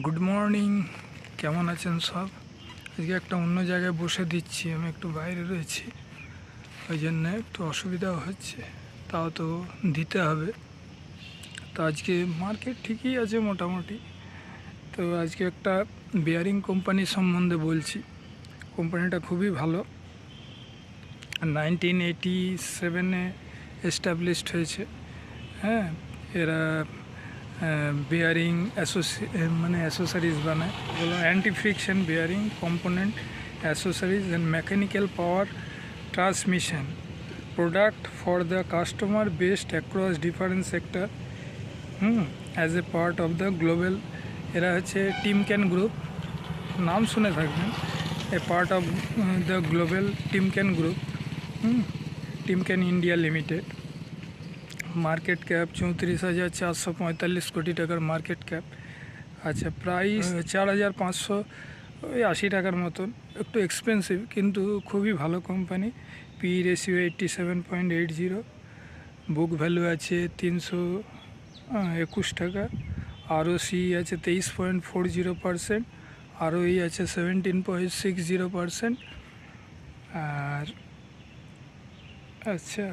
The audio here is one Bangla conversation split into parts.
গুড মর্নিং, কেমন আছেন সব? আজকে একটা অন্য জায়গায় বসে দিচ্ছি, আমি একটু বাইরে রয়েছি, ওই জন্য একটু অসুবিধাও হচ্ছে, তাও তো দিতে হবে। তো আজকে মার্কেট ঠিকই আছে মোটামুটি। তো আজকে একটা বেয়ারিং কোম্পানি সম্বন্ধে বলছি। কোম্পানিটা খুবই ভালো, 1987-এ এস্টাবলিশড হয়েছে। হ্যাঁ, এরা বেয়ারিং অ্যাসেসরিজ বানায়, বলো anti friction bearing component accessories and mechanical power transmission product for the customer based across different sector as a part of the global. এরা হচ্ছে টিমক্যান গ্রুপ, নাম শুনে থাকবেন। A part of the global Timken group, Timken India limited. Market cap 34,445 crore টাকার মার্কেট ক্যাপ। আচ্ছা, প্রাইস 4,500, ওই 80 টাকার মতন। একটু এক্সপেন্সিভ কিন্তু খুবই ভালো company. P ratio 87.80, book value আছে 321 টাকা, ROC আছে 23.40%, ROE আছে 17.60%। আর আচ্ছা,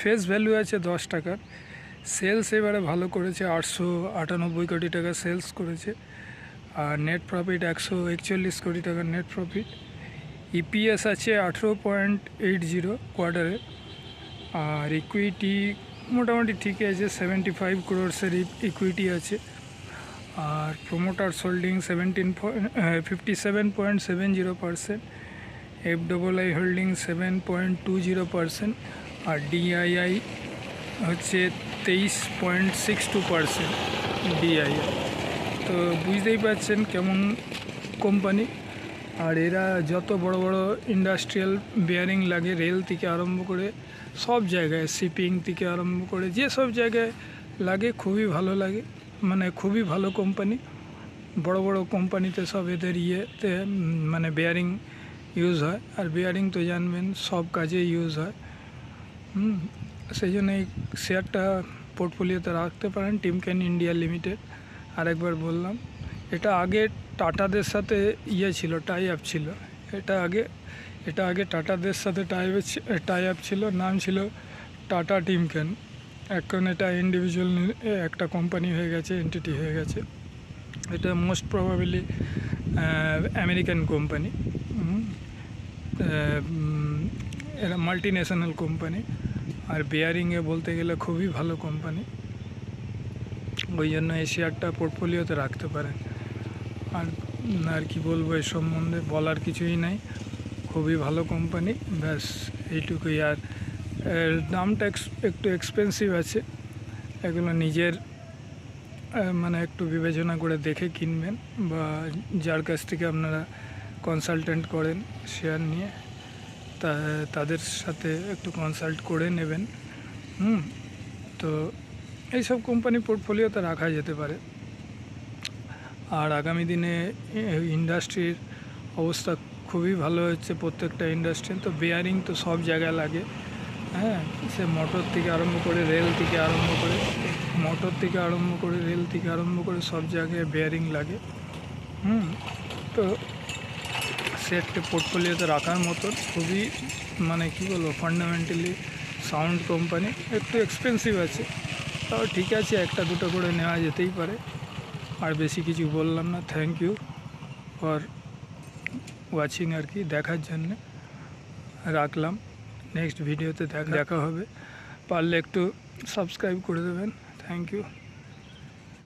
ফেস ভ্যালু আছে 10 টাকার। সেলস এবারে ভালো করেছে, 898 কোটি টাকা সেলস করেছে। আর নেট প্রফিট 141 কোটি টাকার নেট প্রফিট। EPS আছে 18.80 কোয়ার্টারে। আর ইকুইটি মোটামুটি ঠিকই আছে, 75 crores ইকুইটি আছে। আর প্রোমোটার্স হোল্ডিং 57.70%, FII হোল্ডিং 7.20%, আর DII হচ্ছে 23.62% DII। তো বুঝতেই পারছেন কেমন কোম্পানি। আর এরা যত বড় বড় ইন্ডাস্ট্রিয়াল বেয়ারিং লাগে, রেল থেকে আরম্ভ করে সব জায়গায়, শিপিং থেকে আরম্ভ করে যে সব জায়গায় লাগে, খুবই ভালো লাগে, মানে খুবই ভালো কোম্পানি। বড় বড় কোম্পানিতে সব এদের ইয়েতে মানে বেয়ারিং ইউজ হয়। আর বেয়ারিং তো জানবেন সব কাজে ইউজ হয়। সেই জন্য এই শেয়ারটা পোর্টফোলিওতে রাখতে পারেন, টিমক্যান ইন্ডিয়া লিমিটেড। আরেকবার বললাম, এটা আগে টাটাদের সাথে ছিল, টাই আপ ছিল। এটা আগে টাটাদের সাথে টাই আপ ছিল, নাম ছিল টাটা টিমক্যান। এখন এটা ইন্ডিভিজুয়াল একটা কোম্পানি হয়ে গেছে, এন্টিটি হয়ে গেছে। এটা মোস্ট প্রবাবলি আমেরিকান কোম্পানি। এরা মাল্টি ন্যাশনাল কোম্পানি। আর বেয়ারিংয়ে বলতে গেলে খুবই ভালো কোম্পানি, ওই জন্য এই শেয়ারটা পোর্টফোলিওতে রাখতে পারেন। আর কি বলবো, এর সম্বন্ধে বলার কিছুই নাই, খুবই ভালো কোম্পানি, ব্যাস এইটুকুই। আর দামটা একটু এক্সপেন্সিভ আছে, এগুলো নিজের মানে একটু বিবেচনা করে দেখে কিনবেন, বা যার কাছ থেকে আপনারা কনসালটেন্ট করেন শেয়ার নিয়ে, তাদের সাথে একটু কনসাল্ট করে নেবেন। তো এইসব কোম্পানি পোর্টফোলিওতে রাখা যেতে পারে। আর আগামী দিনে ইন্ডাস্ট্রির অবস্থা খুবই ভালো হচ্ছে, প্রত্যেকটা ইন্ডাস্ট্রি। তো বেয়ারিং তো সব জায়গায় লাগে, হ্যাঁ, সে মোটর থেকে আরম্ভ করে রেল থেকে আরম্ভ করে সব জায়গায় বেয়ারিং লাগে। তো সেটকে পোর্টফোলিওতে রাখার মতন খুবই, মানে কী বলবো, ফান্ডামেন্টালি সাউন্ড কোম্পানি। একটু এক্সপেন্সিভ আছে, তাও ঠিক আছে, একটা দুটো করে নেওয়া যেতেই পারে। আর বেশি কিছু বললাম না, থ্যাংক ইউ ফর ওয়াচিং, আর কি দেখার জন্যে রাখলাম। নেক্সট ভিডিওতে দেখা হবে, পারলে একটু সাবস্ক্রাইব করে দেবেন। Thank you.